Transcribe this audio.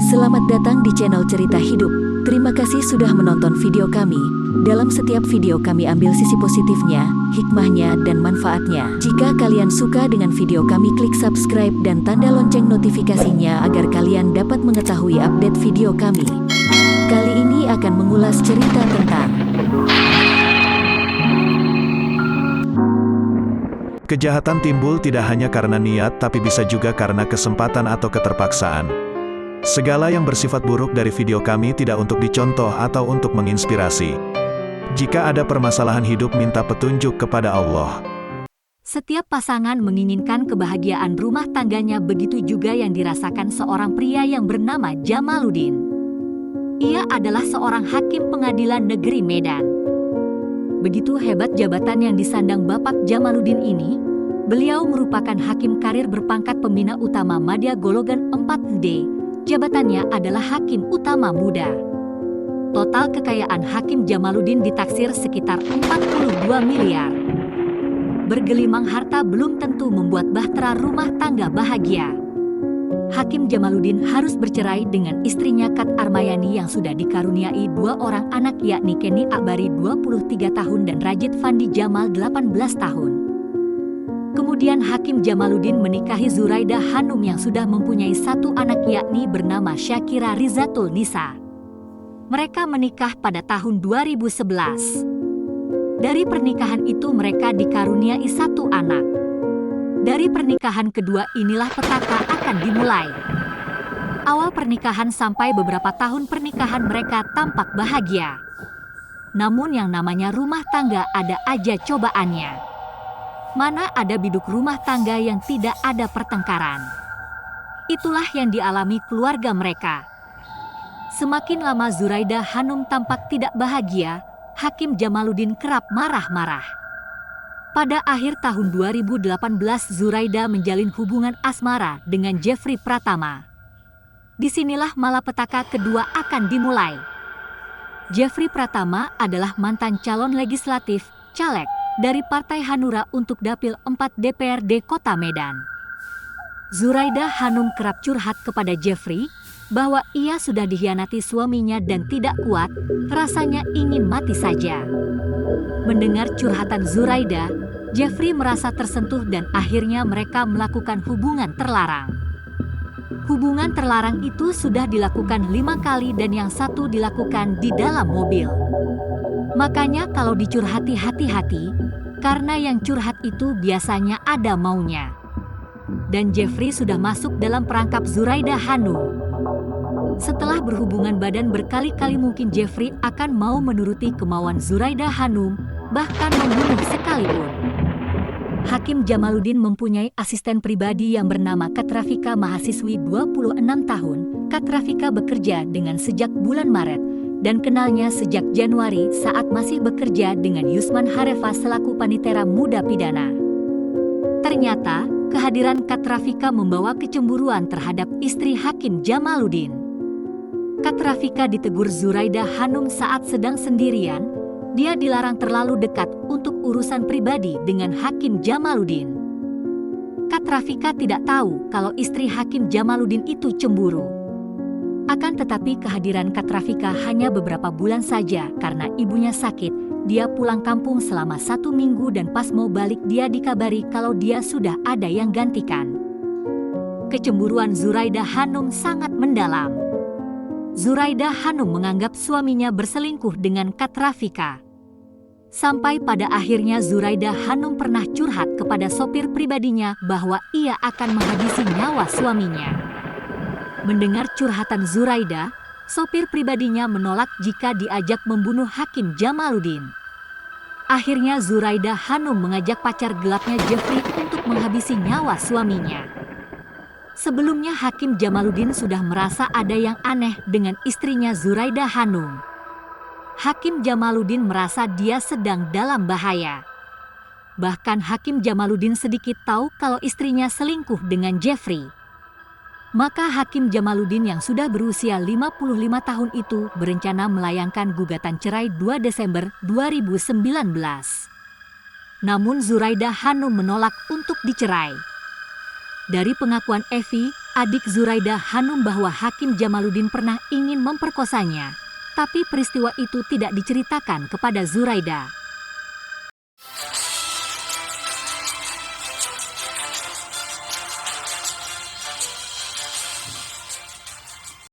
Selamat datang di channel Cerita Hidup. Terima kasih sudah menonton video kami. Dalam setiap video kami ambil sisi positifnya, hikmahnya, dan manfaatnya. Jika kalian suka dengan video kami, klik subscribe dan tanda lonceng notifikasinya agar kalian dapat mengetahui update video kami. Kali ini akan mengulas cerita tentang kejahatan timbul tidak hanya karena niat tapi bisa juga karena kesempatan atau keterpaksaan. Segala yang bersifat buruk dari video kami tidak untuk dicontoh atau untuk menginspirasi. Jika ada permasalahan hidup, minta petunjuk kepada Allah. Setiap pasangan menginginkan kebahagiaan rumah tangganya, begitu juga yang dirasakan seorang pria yang bernama Jamaluddin. Ia adalah seorang hakim pengadilan negeri Medan. Begitu hebat jabatan yang disandang Bapak Jamaluddin ini, beliau merupakan hakim karir berpangkat pembina utama Madya Golongan 4D. Jabatannya adalah hakim utama muda. Total kekayaan Hakim Jamaluddin ditaksir sekitar 42 miliar. Bergelimang harta belum tentu membuat bahtera rumah tangga bahagia. Hakim Jamaluddin harus bercerai dengan istrinya Kat Armayani yang sudah dikaruniai 2 orang anak, yakni Kenny Akbari 23 tahun dan Rajid Fandi Jamal 18 tahun. Kemudian Hakim Jamaluddin menikahi Zuraida Hanum yang sudah mempunyai 1 anak, yakni bernama Syakira Rizatul Nisa. Mereka menikah pada tahun 2011. Dari pernikahan itu mereka dikaruniai 1 anak. Dari pernikahan kedua inilah petaka akan dimulai. Awal pernikahan sampai beberapa tahun pernikahan mereka tampak bahagia. Namun yang namanya rumah tangga ada aja cobaannya. Mana ada biduk rumah tangga yang tidak ada pertengkaran. Itulah yang dialami keluarga mereka. Semakin lama Zuraida Hanum tampak tidak bahagia, Hakim Jamaluddin kerap marah-marah. Pada akhir tahun 2018, Zuraida menjalin hubungan asmara dengan Jeffrey Pratama. Disinilah malapetaka kedua akan dimulai. Jeffrey Pratama adalah mantan calon legislatif, caleg, dari Partai Hanura untuk Dapil 4 DPRD Kota Medan. Zuraida Hanum kerap curhat kepada Jeffrey bahwa ia sudah dikhianati suaminya dan tidak kuat, rasanya ingin mati saja. Mendengar curhatan Zuraida, Jeffrey merasa tersentuh dan akhirnya mereka melakukan hubungan terlarang. Hubungan terlarang itu sudah dilakukan 5 kali dan yang 1 dilakukan di dalam mobil. Makanya kalau dicurhati hati-hati, karena yang curhat itu biasanya ada maunya. Dan Jeffrey sudah masuk dalam perangkap Zuraida Hanum. Setelah berhubungan badan berkali-kali mungkin Jeffrey akan mau menuruti kemauan Zuraida Hanum, bahkan membunuh sekalipun. Hakim Jamaluddin mempunyai asisten pribadi yang bernama Kat Rafika, mahasiswi 26 tahun. Kat Rafika bekerja dengan sejak bulan Maret dan kenalnya sejak Januari saat masih bekerja dengan Yusman Harefa selaku panitera muda pidana. Ternyata, kehadiran Kat Rafika membawa kecemburuan terhadap istri Hakim Jamaluddin. Kat Rafika ditegur Zuraida Hanum saat sedang sendirian. Dia dilarang terlalu dekat untuk urusan pribadi dengan Hakim Jamaluddin. Kat Rafika tidak tahu kalau istri Hakim Jamaluddin itu cemburu. Akan tetapi kehadiran Kat Rafika hanya beberapa bulan saja karena ibunya sakit. Dia pulang kampung selama 1 minggu dan pas mau balik dia dikabari kalau dia sudah ada yang gantikan. Kecemburuan Zuraida Hanum sangat mendalam. Zuraida Hanum menganggap suaminya berselingkuh dengan Kat Rafika. Sampai pada akhirnya Zuraida Hanum pernah curhat kepada sopir pribadinya bahwa ia akan menghabisi nyawa suaminya. Mendengar curhatan Zuraida, sopir pribadinya menolak jika diajak membunuh Hakim Jamaluddin. Akhirnya Zuraida Hanum mengajak pacar gelapnya Jeffrey untuk menghabisi nyawa suaminya. Sebelumnya Hakim Jamaluddin sudah merasa ada yang aneh dengan istrinya Zuraida Hanum. Hakim Jamaluddin merasa dia sedang dalam bahaya. Bahkan Hakim Jamaluddin sedikit tahu kalau istrinya selingkuh dengan Jeffrey. Maka Hakim Jamaluddin yang sudah berusia 55 tahun itu berencana melayangkan gugatan cerai 2 Desember 2019. Namun Zuraida Hanum menolak untuk dicerai. Dari pengakuan Evi, adik Zuraida Hanum, bahwa Hakim Jamaluddin pernah ingin memperkosanya. Tapi peristiwa itu tidak diceritakan kepada Zuraida.